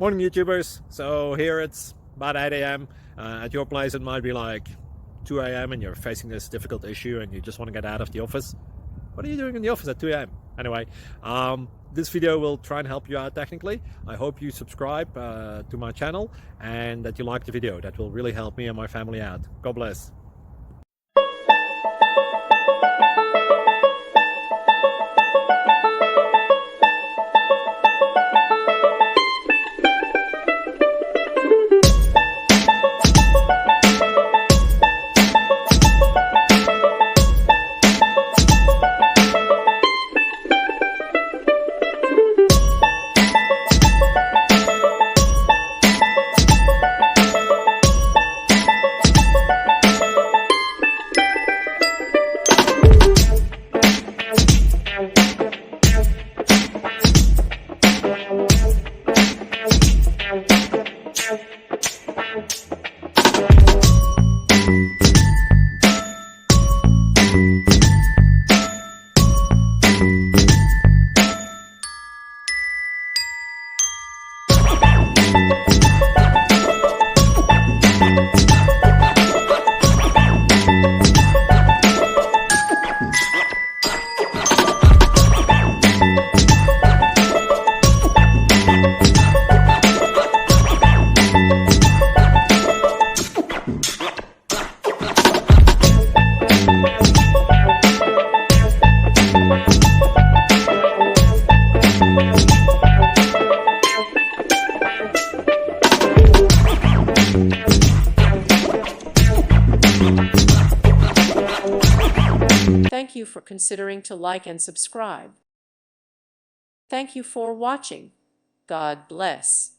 Morning YouTubers. So here it's about 8 a.m. At your place it might be like 2 a.m. and you're facing this difficult issue and you just want to get out of the office. What are you doing in the office at 2 a.m.? Anyway, this video will try and help you out technically. I hope you subscribe to my channel and that you like the video. That will really help me and my family out. God bless. Thank you for considering to like and subscribe. Thank you for watching. God bless.